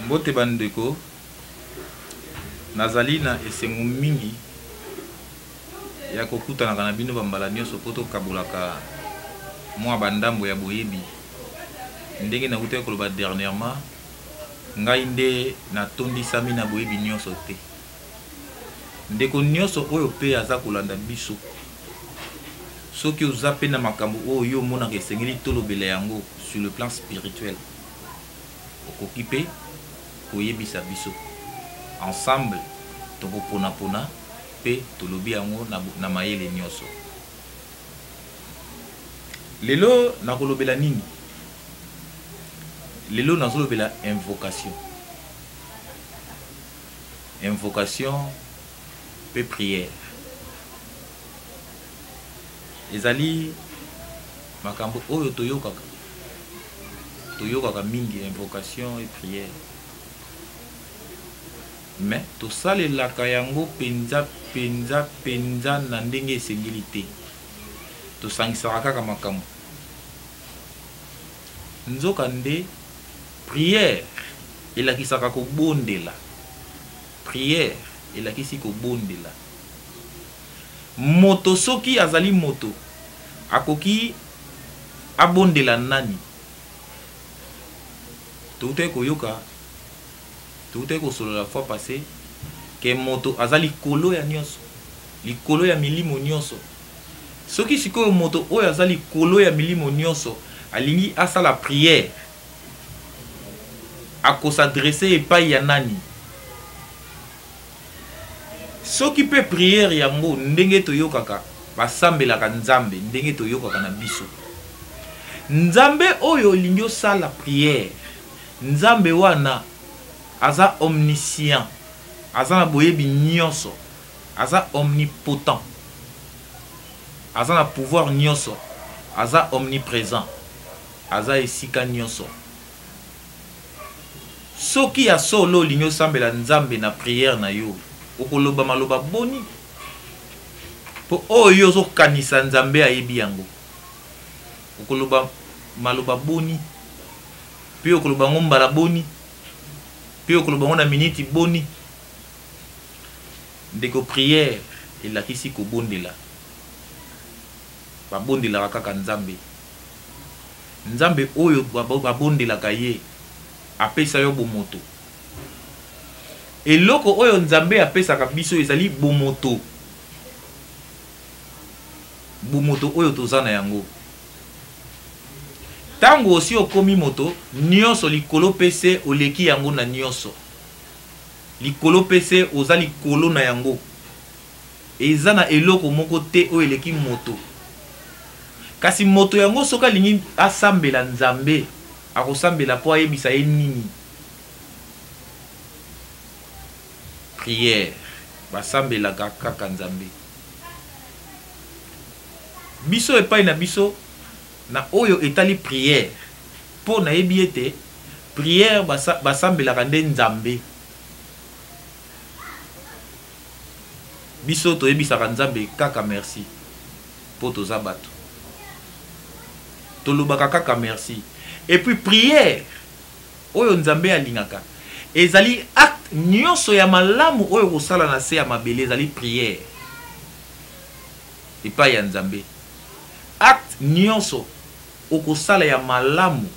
Mbote bandeko nazali na esengo mingi ya kokutana na bino bambala nyonso poto kabulaka mwa bandambo ya boyebi ndenge na kuta koloba dernièrement ngai nde natondisami na boyebi nyonso te ndeko nyonso oyo pe aza kolanda biso soki oza pe na makambo oyo yo monaka esengeli tolobela yango sur le plan spirituel okoki pe koyebisa biso ensemble tokopona pe tolobi yango na mayele nyonso. Lelo nakolobela nini? Lelo nazolobela invocation. Invocation pe prière. Ezali makambo oyo toyokaka mingi invocation et prière. Mais to salelaka yango penza na ndenge esengeli te. To sangisaka kaka makambo. Nzoka nde prière elakisaka kobondela. Prière elakisi kobondela. Moto soki azali moto akoki abondela nani? Toute koyoka toute kosolo la fois passée ke moto azali kolo ya nyonso, likolo ya milimo nyonso. Soki sikoyo moto oyo azali kolo ya milimo nyonso alingi asala prière akosadresse epai ya nani? Soki pe prière yango ndenge toyokaka basambelaka nzambe ndenge toyokaka na biso. Nzambe oyo olingi osala prière, nzambe wana aza omniscient, aza na boyebi nyonso, aza omnipotent, aza na pouvoir nyonso, aza omniprésent, aza esika nyonso. Soki ya solo olingi osambela nzambe na prière na yo okoloba maloba boni po oyo ozokanisa nzambe ayebi yango. Okoloba maloba boni pe okoloba ngombala boni pe okoloba ngona miniti boni. Ndeko prière elakisi kobondela. Babondela kaka nzambe. Nzambe oyo babondelaka ye apesa yo bomoto. Eloko oyo nzambe apesaka biso ezali bomoto. Bomoto oyo tozana yango. Tango osi okomi moto, nyonso likolo pese oleki yango na nyonso. Likolo pese oza likolo na yango. Eza na eloko moko te oyo eleki moto. Kasi moto yango soka lingi asambela nzambe, akosambela po ayebisa ye nini? Prière. Basambela kaka nzambe. Biso epai na biso na oyo etali prière po na yebi ete prière basambelaka nde nzambe. Biso toyebisaka nzambe kaka merci po toza bato. Tolobaka kaka merci. Et puis prière oyo nzambe alingaka ezali acte nyonso ya malamu oyo kosala na se ya mabele ezali prière epai ya nzambe. Acte nyonso okosala ya malamu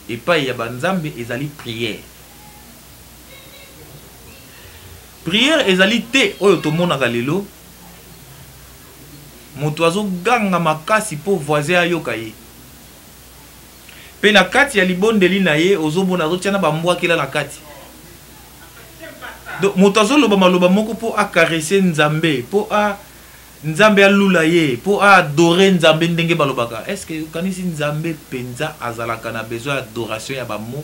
epai ya banzambe ezali prière. Prière ezali te oyo tomonaka lelo moto azoganga makasi po voisin ayoka ye. Pe na kati ya libondeli na ye ozomona azotiana bambwakela na kati. Donc moto azoloba maloba moko po akarese nzambe, po nzambe alula ye, po adorer nzambe ndenge balobaka. Est-ce que kanisi nzambe penza azalaka na besoin d'adoration ya bamo?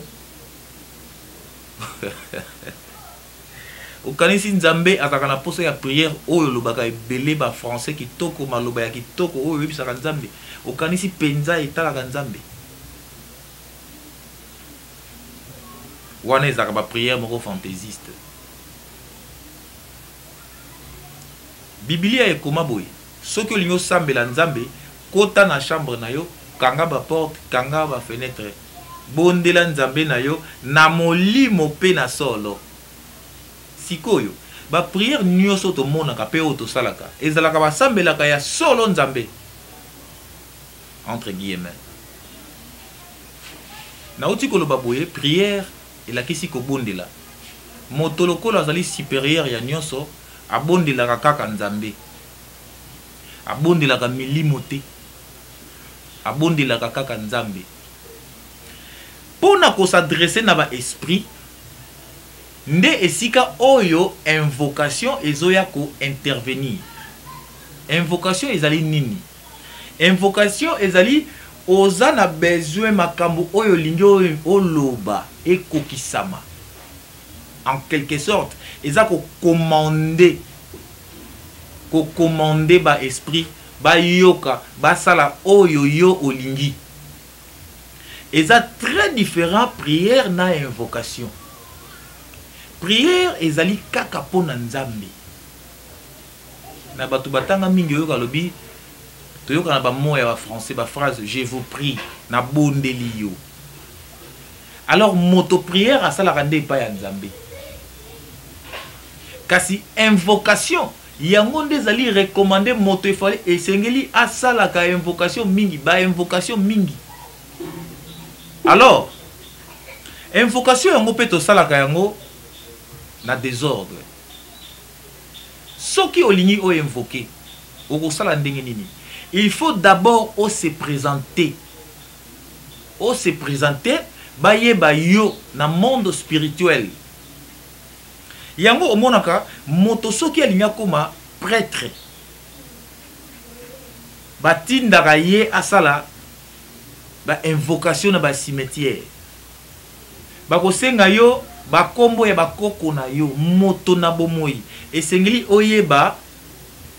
Okanisi nzambe azalaka na poso ya prière oyo lobaka ebele ba français kitoko maloba ya kitoko oyo yebisaka nzambe. Okanisi penza etalaka nzambe. Wana ezaka ba prière moko fantaisiste. Biblia ekoma boye. Soki olingi osambela nzambe, kota na chambre na yo, kanga ba porte, kanga ba fenêtre. bondela nzambe na yo na molimo pe na solo. Sikoyo ba prière nyonso to monaka pe o to salaka ezalaka basambelaka ya solo nzambe entre guillemets. Na uti koloba boye prière elakisi ko bondela moto lokolo azali supérieur ya nyonso abondelaka kaka nzambe, abondelaka milimo te, abondelaka kaka nzambe. Pona ko s'adresser na ba esprit nde esika oyo invocation ezoya ko intervenir. Invocation ezali nini? Invocation ezali oza na besoin makambo oyo lingi oloba ekokisama. En quelque sorte, eza ko commander ba esprit, ba yoka, ba sala oyo yo olingi. Eza très différent prière na invocation. Prière ezali kaka pona nzambe. Na batu batanga mingi yo kalobi toyoka na ba mots ya français ba phrase je vous prie na bondeli yo. Alors moto prière asala rande pa ya nzambe. Kasi invocation yango nde ezali recommandé moto efale esengeli asala ka invocation mingi ba invocation mingi. Alors invocation yango pe to sala ka yango na désordre. Soki olingi o invoquer oko sala ndenge nini? Il faut d'abord se présenter. Se présenter baye ba yo na monde spirituel. Yango omonaka moto soki alinga koma prêtre. Batindaka ye asala ba invocation na ba cimetière. Bakosenga yo bakombo ya bakoko na yo moto na bomoi esengeli oyeba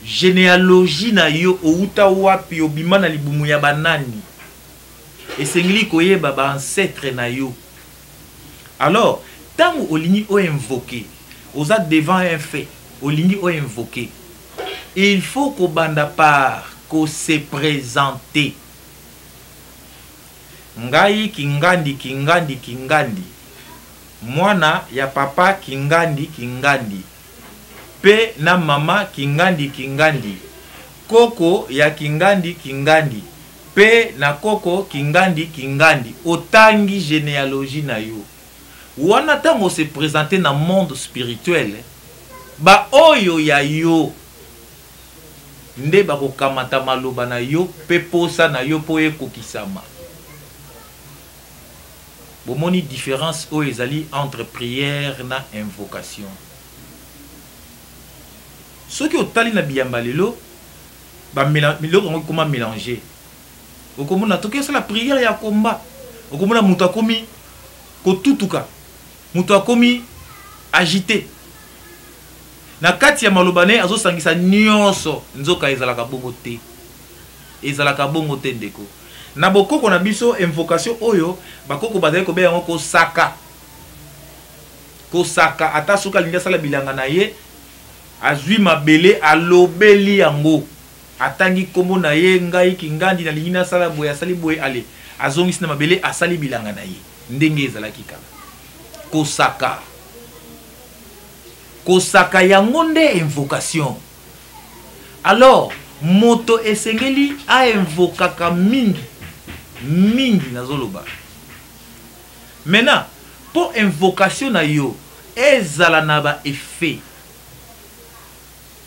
généalogie na yo outa wapi obima na libumu ya banani esengeli koyeba ba ancêtre na yo. Alors tango olingi o invoquer oza devant un fait olingi o invoquer il faut ko banda par ko se présenter. Ngai kingandi mwana ya papa kingandi pe na mama kingandi koko ya kingandi pe na koko kingandi otangi généalogie na yo. Wana tango se présenter na monde spirituel ba oyo ya yo nde bakokamata maloba na yo pe posa na yo po ekokisama. Bomoni différence o ezali entre prière na invocation. Ce qui otali na biyamba lelo ba miloko ngo comment mélanger. Okomona toke la prière ya komba. Okomona mutu akomi kotutuka. Mutu akomi agité. Na kati ya malobane azo sangisa nyonso nzoka ezalaka bongo te. Ezalaka bongo te ndeko. Na bokoko na biso invocation oyo bakoko bazali ko be yango ko saka ata soka linga sala bilanga na ye azwi mabele alobeli yango atangi kombo na ye ngai kingandi na lingina sala boye asali boye ale azongisi na mabele asali bilanga na ye ndenge ezalaki kala kosaka yango nde invocation. Alors moto esengeli a invokaka mingi nazoloba. Maintenant pour invocation na yo ezala na ba effet.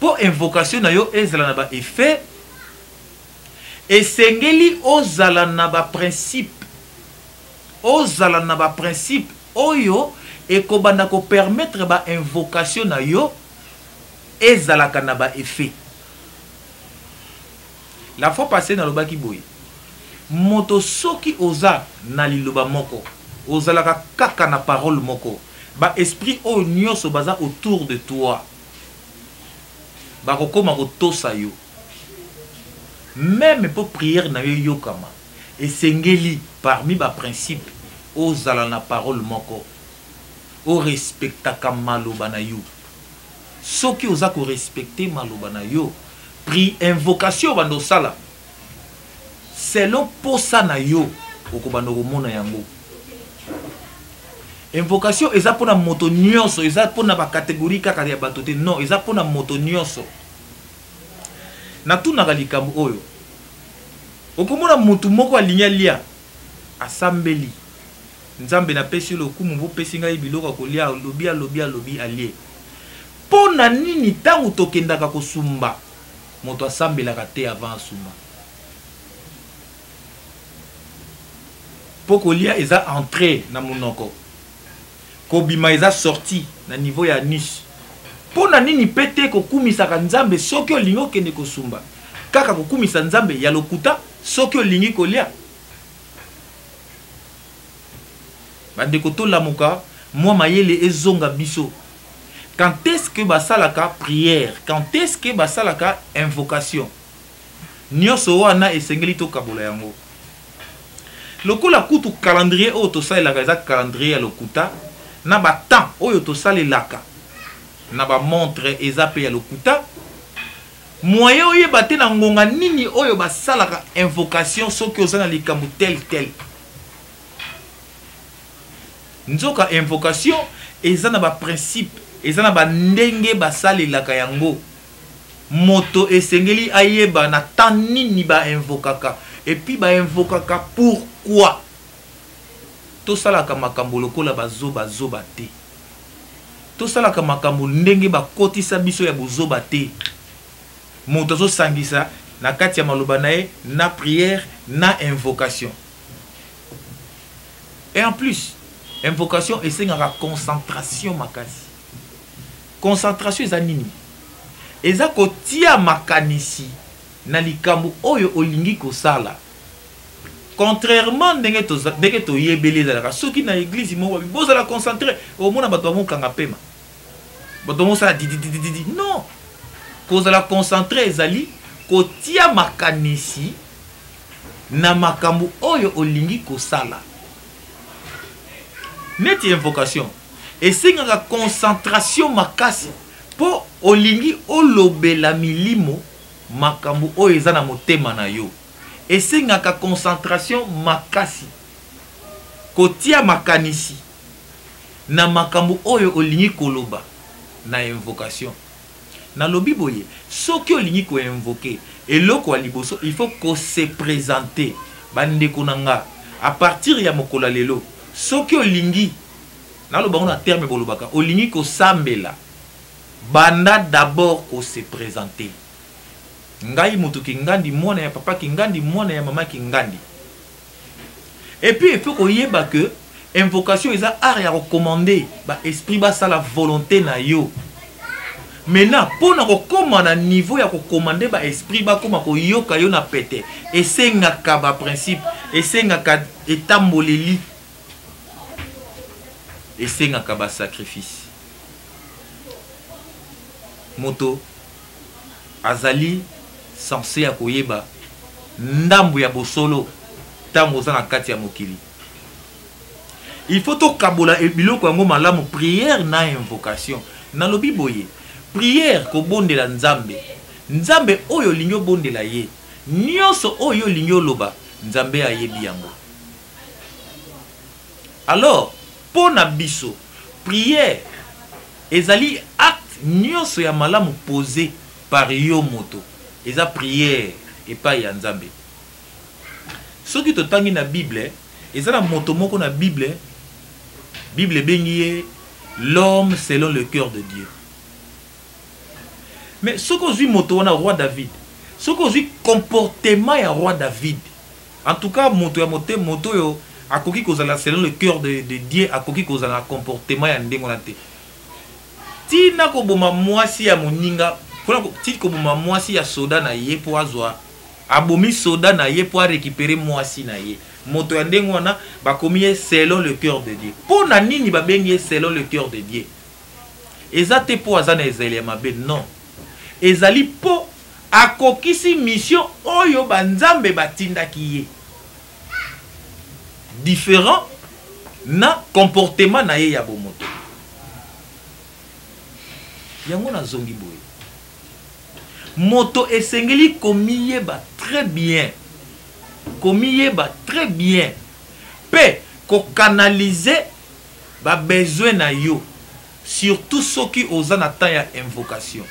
Pour invocation na yo ezala na ba effet esengeli ozala na ba principe. Ozala na ba principe oyo ekobanda ko permettre ba invocation na yo ezala ka na ba effet. La fois passée na lobaki boye moto soki oza na liloba moko ozalaka kaka na parole moko ba esprit o nyonso baza autour de toi bakokoma kotosa yo même pour prière na yo yokama esengeli parmi ba principe ozala na parole moko o respectaka maloba na yo. Soki oza ko respecter maloba na yo pri invocation bando sala selon posa na yo okobanda komona yango Invocation eza pona moto nyonso, eza pona ba catégorie kaka ya bato te. Non, eza pona moto nyonso. Na tunaka likambo oyo. Okomona mutu moko alinya lia asambeli. Nzambe na pesi lokumu bo pesi ngai biloko kolia lobi alie. Pona nini tangu tokendaka kosumba moto asambelaka te avant asumba. Poko lia eza entrée na monoko. Kobima eza sorti na niveau ya niche. Pona nini pete kokumisaka nzambe soki olingi okende kosumba. Kaka kokumisa nzambe ya lokuta soki olingi kolia. Bandeko to lamuka moi mayele ezonga biso. Quand est-ce que basalaka prière? Quand est-ce que basalaka invocation? Nyoso wana esengeli to kabola yango. Lokola kutu calendrier oyo tosalelaka eza calendrier ya lokuta na ba temps oyo tosalelaka na ba montre eza pe ya lokuta. Moyen oyeba te na ngonga nini oyo basalaka invocation soki oza na likambo tel. Nzoka invocation eza na ba principe, eza na ba ndenge basalelaka yango. Moto esengeli ayeba na temps nini ba invokaka. Et puis ba invokaka pourquoi? Tosalaka makambo lokola bazoba te. Tosalaka makambo ndenge bakotisa biso ya bozoba te. Moto zo sangisa na kati ya maloba na ye na prière na invocation. Et en plus, invocation esengaka concentration makasi. Concentration eza nini? Eza kotia makanisi na likambo oyo olingi kosala. Contrairement ndenge to yebele ezalaka soki na église mo bozala concentré omona bato bamokanga pema. Bato mosala di. Non. Kozala concentré ezali kotia makanisi na makambo oyo olingi kosala. Neti invocation esengaka concentration makasi po olingi olobela milimo makambo oyo eza na motema na yo. Esengaka concentration makasi kotia makanisi na makambo oyo olingi koloba na invocation. Na lobi boye soki olingi ko invoquer eloko ya liboso il faut qu'on se présenter bandeko nanga à partir ya mokola lelo. Soki olingi na loba on a terme bolobaka olingi ko sambela banda d'abord ko se présenter. Ngai mutu kingandi mwana ya papa kingandi mwana ya mama kingandi. Et puis il faut qu'on yeba que invocation eza art ya recommander ba esprit ba sa la volonté na yo. Maintenant pour na kokoma na niveau ya recommander ba esprit ba koma ko yoka yo na pete esengaka ba principe esengaka etamboleli esengaka ba sacrifice. Moto azali censé ya koyeba ndambu ya bosolo tango za na kati ya mokili. Il faut to kabola biloko yango malamu prière na invocation. Na lobi boye prière ko bondela nzambe. Nzambe oyo linyo bondela ye. Nyonso oyo linyo loba nzambe ayebi yango. Alors pona biso prière ezali acte nyonso ya malamu posé par yo moto. Eza prière et pas ya nzambe. Soki totangi na Bible, eza na moto moko na Bible bengi l'homme selon le cœur de Dieu. Mais ce qu'on dit moto wana roi David, ce qu'on dit comportement ya roi David. En tout cas moto ya moto yo akoki kozala selon le cœur de Dieu, akoki kozala comportement ya ndengo na te. Tina ko boma mwasi ya moninga, tina ko boma mwasi ya soda na ye po azwa. Abomi soda na ye po récupérer mwasi na ye. Moto ya ndengo wana bakomi selon le cœur de Dieu. Po na nini ba bengi selon le cœur de Dieu? Ezate po azana ezali ya mabe non. Ezali po akokisi mission oyo banzambe batindaki ye. Différent na comportement na ye ya bomoto. Yango na zongi boye. Moto esengeli komiyeba très bien. Komiyeba très bien. Pe ko canaliser ba besoin na yo surtout ceux qui osent na temps ya invocation.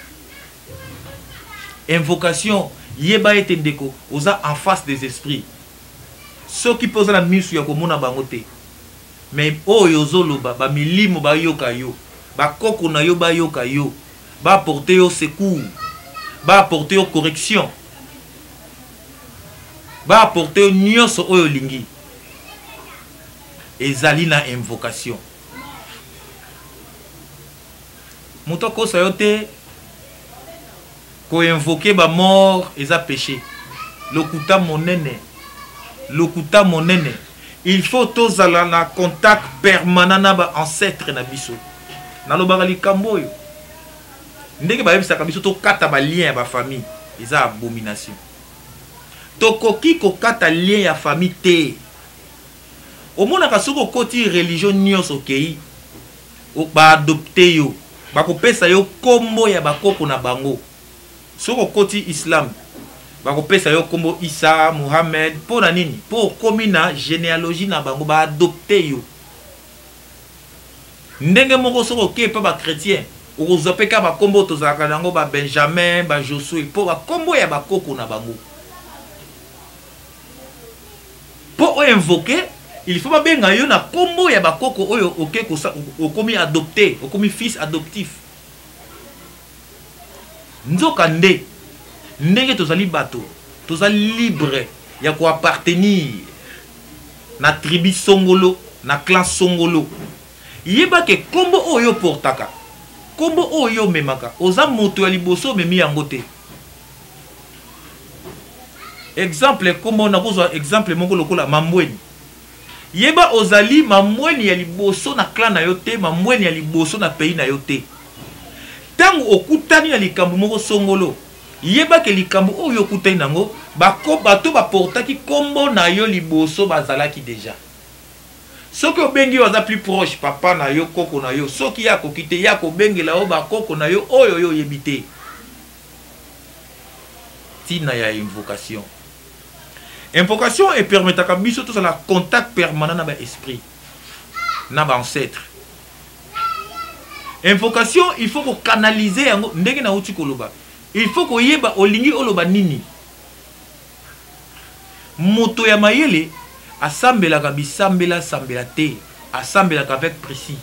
Invocation yeba ete ndeko oza en face des esprits. Ceux qui posent la misu ya komona bango te. Mais oyo zoloba ba milimo ba yoka yo. Ba koko na yo ba yoka yo. Ba apporter yo secours. Ba apporter yo correction. Ba apporter yo nyonso oyo lingi. Ezali na invocation. Muto ko sayote ko invoquer ba mort eza péché. Lokuta monene. Lokuta monene. Il faut tous aller en contact permanent na ba ancêtre na biso. Na lobaka likambo yo. Ndenge ba yebisa biso to kata ba lien ya ba famille, eza abomination. To koki ko kata lien ya famille te. Omona ka soko koti religion nyonso kei. O ba adopter yo. Ba ko pesa yo kombo ya bakoko na bango. Soko koti Islam. Bako pesa yo kombo Isa, Muhammad, pour na nini? Pour komi na généalogie na bango ba adopter yo. Ndenge moko soko ke pa ba chrétien, o zopeka ba kombo to zaka nango ba Benjamin, ba Josué, pour ba kombo ya ba koko na bango. Pour invoquer, il faut ba benga yo na kombo ya ba koko oyo oke ko sa o komi adopté, o komi fils adoptif. Nzoka nde ndenge tozali bato, tozali libre ya ko appartenir na tribu songolo, na clan songolo. Yeba ke kombo oyo portaka, kombo oyo memaka, oza moto ya liboso memi yango te. Exemple kombo na kozwa exemple moko lokola Mambweni. Yeba ozali Mambweni ya liboso na clan na yo te, Mambweni ya liboso na pays na yo te. Tango okutani na likambo moko songolo, yeba ke likambo oyo okutani nango, bako bato baportaki kombo na yo liboso bazalaki deja. Soki obengi waza plus proche papa na yo, koko na yo, soki yako kite yako bengi la o bakoko na yo oyo yo yebite. Tina ya invocation. Invocation et permetaka biso tous la contact permanent na ba esprit, na ba ancêtre. Invocation, il faut qu'on canalise yango ndenge na uti koloba. Il faut qu'on yeba olingi oloba nini. Moto ya mayele asambelaka bisambela sambela te, asambelaka avec précis.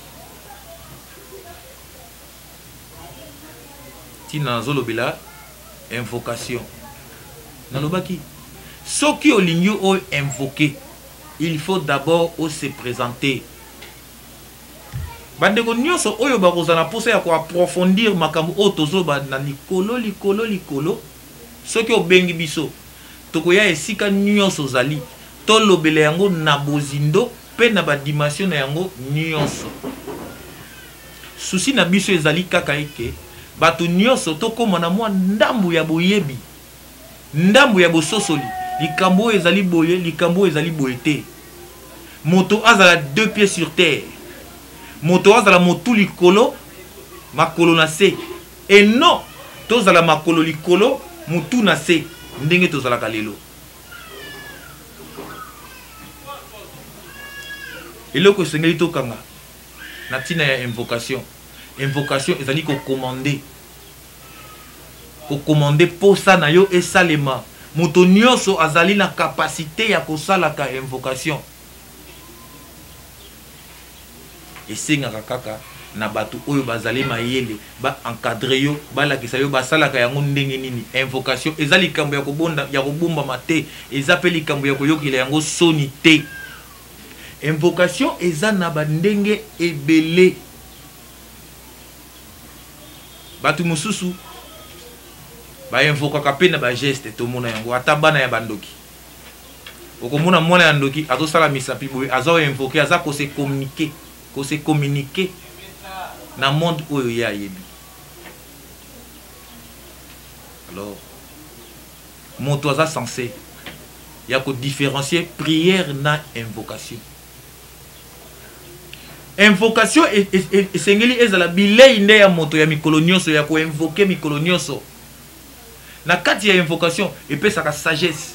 Tina zolobela invocation. Nalobaki soki olingi o invoquer, il faut d'abord se présenter. Bandeko nyonso oyo bakozana posa ya ko approfondir makambo o tozoba na likolo soki obengi biso tokoya esika nyonso zali tolobele yango na bozindo pe na ba dimension na yango nyonso. Susi na biso ezali kaka eke bato nyonso tokoma na mwa ndambu ya boyebi, ndambu ya bososoli, likambo ezali boye, likambo ezali boye te. Moto azala deux pieds sur terre. Moto azala motu likolo makolo na se, et non tozala makolo likolo mutu na se ndenge tozala kalelo. Eloko esengeli tokanga na tina ya invocation. Invocation ezali ko commander posa na yo esalema. Moto nyonso azali na capacité ya kosalaka invocation. Esengaka kaka na bato oyo bazali mayele ba encadrer yo balakisa yo basalaka yango ndenge nini. Invocation eza likambo ya kobonda ya kobomba mate, eza pe likambo ya koyokela yango soni te. Invocation eza na bandenge ebele. Batu mususu ba invokaka pe na ba geste tomona yango ata bana ya bandoki. Okomona mwana ya ndoki azosala misapi boye azo invoquer aza ko se communiquer na monde oyo ya yebi. Alors moto aza censé ya ko différencier prière na invocation. Invocation esengeli ezala bilei nde ya moto ya mikolo nyonso ya ko invoquer mikolo nyonso. Na kati ya invocation epesaka sagesse.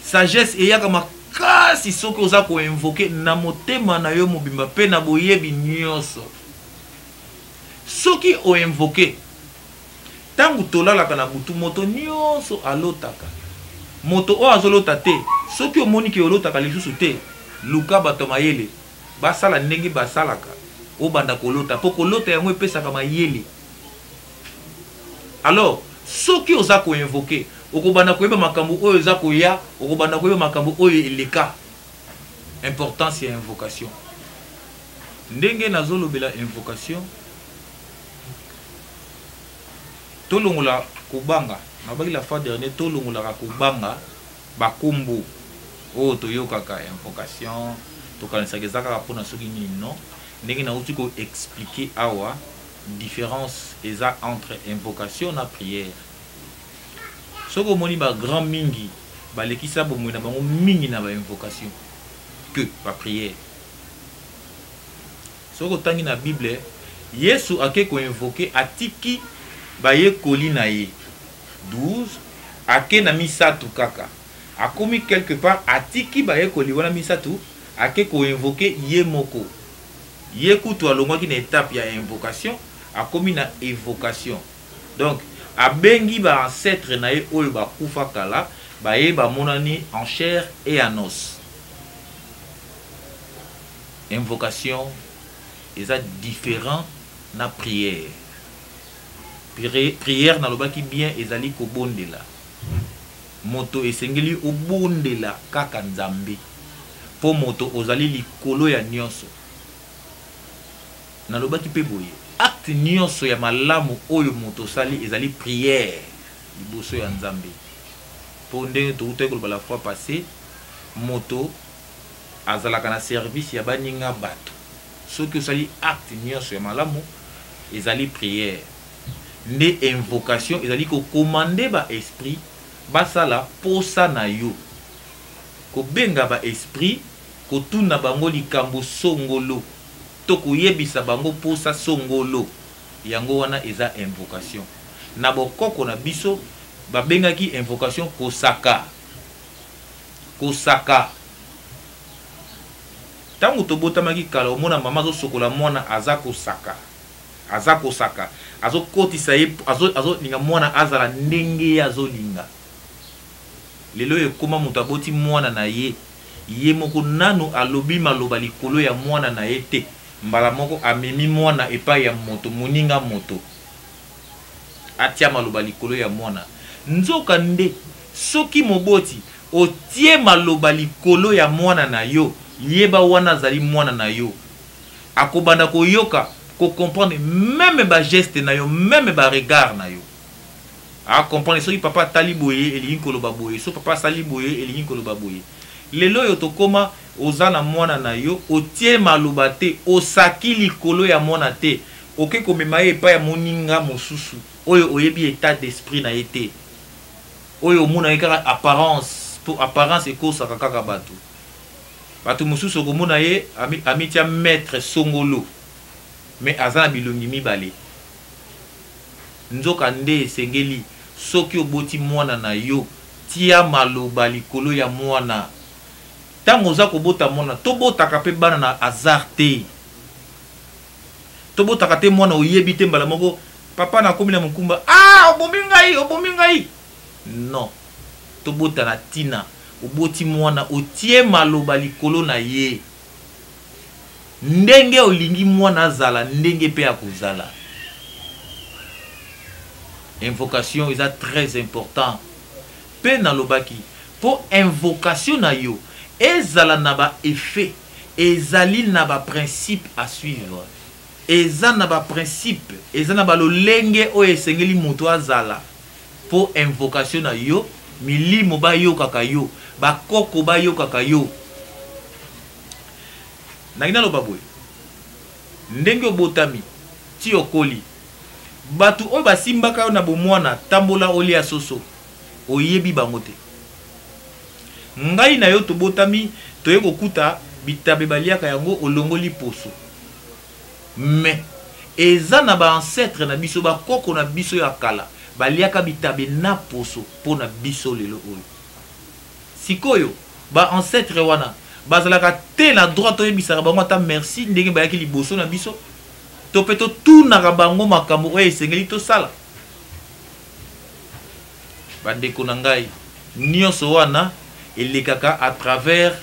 Sagesse eyaka makasi soki oza ko invoquer na motema na yo mobimba pe na boyebi nyonso. Soki o invoquer tangu tolalaka na butu moto nyonso alotaka. Moto o azolota te, soki omoni ki olotaka lisusu te, luka bato mayele basala ndenge basalaka o banda kolota po kolota yango epesaka mayele. Alors soki oza ko invoquer okobanda koyeba makambo oyo oza koya, okobanda koyeba makambo oyo eleka. Importance ya invocation. Ndenge nazolobela invocation, tolongola kubanga nabaki la fois dernière tolongola kubanga bakumbu o toyokaka invocation tokanisaka ezaka mpona soki nini non. Ndenge nauti ko expliquer awa différence eza entre invocation na prière. Soko moni ba grand mingi balekisa bomoi na bango mingi na ba invocation que ba prière. Soko tangi na Bible Yesu ake ko invoquer atiki ba ye koli na ye 12 ake na misatu kaka. Akomi quelque part atiki ba ye koli wana misatu ake ko invoquer ye moko. Ye kutu alongwaki na étape ya invocation akomi na évocation. Donc abengi ba ancêtre na ye oyo ba kufa kala ba ye ba monani en chair et en os. Invocation eza différent na prière. Prière na lobaki bien ezali ko bondela. Moto esengeli obondela kaka nzambe. Po moto ozali likolo ya nyonso. Na lobaki pe boye. Acte nyonso ya malamu oyo moto sali ezali prière liboso ya nzambe. Po ndenge touté ko la fois passée moto azalaka na service ya baninga bato. Soki osali acte nyonso ya malamu ezali prière. Ne invocation ezali ko commander ba esprit basala posa na yo. Ko benga ba esprit ko tuna bango likambo songolo. Toko yebisa bango posa songolo. Yango wana eza invocation. Na bokoko na biso babengaki invocation kosaka. Kosaka. Tango tobotamaki kala omona mama zo sokola mwana aza kosaka. Aza kosaka. Azo kotisa ye azo linga mwana azala ndenge azo linga. Lelo ekoma mutu aboti mwana na ye. Ye moko nanu alobi maloba likolo ya mwana na ye te. Mbala moko amemi mwana epai ya moto moninga moto. Atia maloba likolo ya mwana. Nzoka nde soki moboti otie maloba likolo ya mwana na yo. Yeba wana zali mwana na yo. Akobanda koyoka ko comprendre même ba geste na yo, même ba regard na yo. A comprendre soki papa tali boye elingi koloba boye, so papa sali boye elingi koloba boye. Lelo yo tokoma ozana mwana na yo, otie maloba te, osaki likolo ya mwana te. Oke komema ye pa ya moninga mosusu. Oyo oyebi état d'esprit na yete. Oyo mona yekaka apparence, pour apparence ekosaka kaka bato. Bato mosusu komona ye amitia maître songolo. Mais azana bilongi mibale. Nzoka nde esengeli soki oboti mwana na yo tia maloba likolo ya mwana. Tango oza kobota mwana tobotaka pe bana na hasard te. Tobotaka te mwana oyebi te mbala moko papa na komi na mukumba obomi ngai. Non. Tobota na tina oboti mwana otie maloba likolo na ye. Ndenge olingi mwana zala ndenge pe akozala. Invocation est très important. Pe na lobaki pour invocation na yo ezala na ba effet, ezali na ba principe à suivre. Eza na ba principe, eza na ba lolenge o esengeli mutu azala. Pour invocation na yo milimo ba yo kaka yo, ba koko ba yo kaka yo. Nagina lo baboy. Ndenge obotami ti okoli. Batu o basimbaka yo na bomwana tambola oli ya soso. Oyebi bango te. Ngai na yo tobotami toye kokuta bitabe baliaka yango olongoli poso. Mais eza na ba ancêtre na biso ba koko na biso ya kala baliaka bitabe na poso pona biso lelo oyo. Sikoyo ba ancêtre wana bazalaka te na droit toyebisaka bango ata merci ndenge bayaki liboso na biso to pe totunaka bango makambo oyo esengeli tosala. Bandeko na ngai nyonso wana elekaka à travers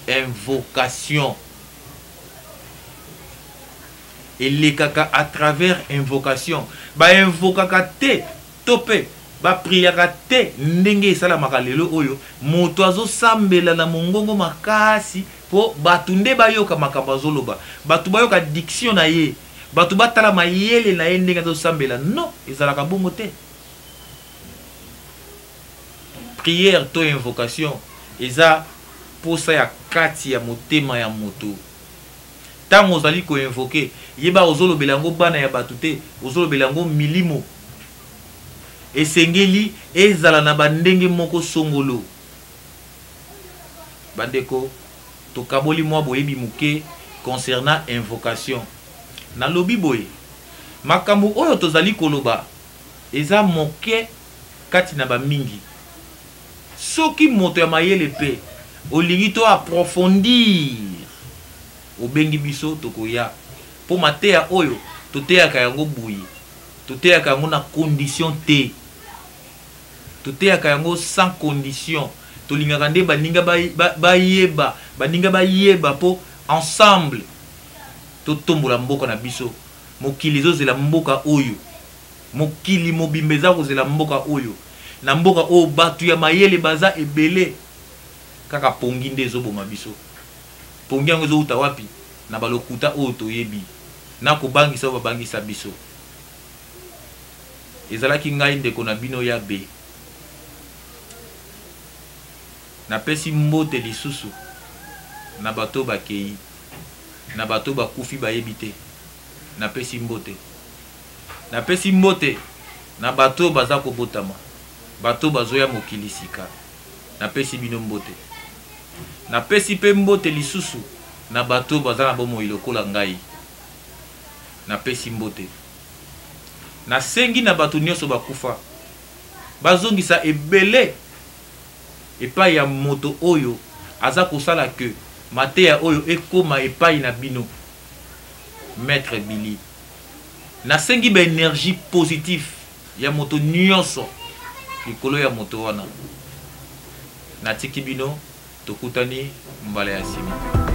invocation. Elekaka à travers invocation. Ba invokaka te tope ba priaka te ndenge esalamaka lelo oyo moto azosambela na mongongo makasi po batu nde bayoka makambo azoloba, batu bayoka diction na ye, batu batala mayele na ye ndenge azosambela. Non, ezalaka bongo te. Prière to invocation eza posa ya kati ya motema ya moto. Tango ozali ko invoquer yeba ozolobela ngo bana ya batu te, ozolobela ngo milimo. Esengeli ezala na bandenge moko songolo. Bandeko tokaboli mwa boyebi muke concernant invocation. Na lobi boye makambo oyo tozali koloba eza moke kati na ba mingi. Soki moto ya mayele pe olingi to approfondir obengi biso tokoya po mateya oyo toteyaka yango buyi, toteyaka yango na condition te, toteyaka yango sans condition. Tolingaka nde baninga bayeba baninga bayeba po ensemble totombola mboka na biso. Mokili ezozela mboka oyo, mokili mobimba eza kozela mboka oyo, na mboka oyo batu ya mayele baza ebele. Kaka pongi nde ezoboma biso. Pongi yango ezouta wapi? Na balokuta oyo toyebi na kobangisa oyo babangisa biso. Ezalaki ngai ndeko na bino ya be napesi mbote lisusu na bato bakei, na bato bakufi bayebi te. Napesi mbote, napesi mbote na bato baza kobotama, bato bazoya mokili sika. Napesi bino mbote. Napesi pe mbote lisusu na bato baza na bomoi lokola ngai. Napesi mbote. Nasengi na bato nyonso bakufa bazongisa ebele epai ya moto oyo aza kosala ke mateya oyo ekoma epai na bino. Maître Billy, nasengi ba énergie positive ya moto nyonso likolo ya moto wana. Natiki bino tokutani mbala ya simi.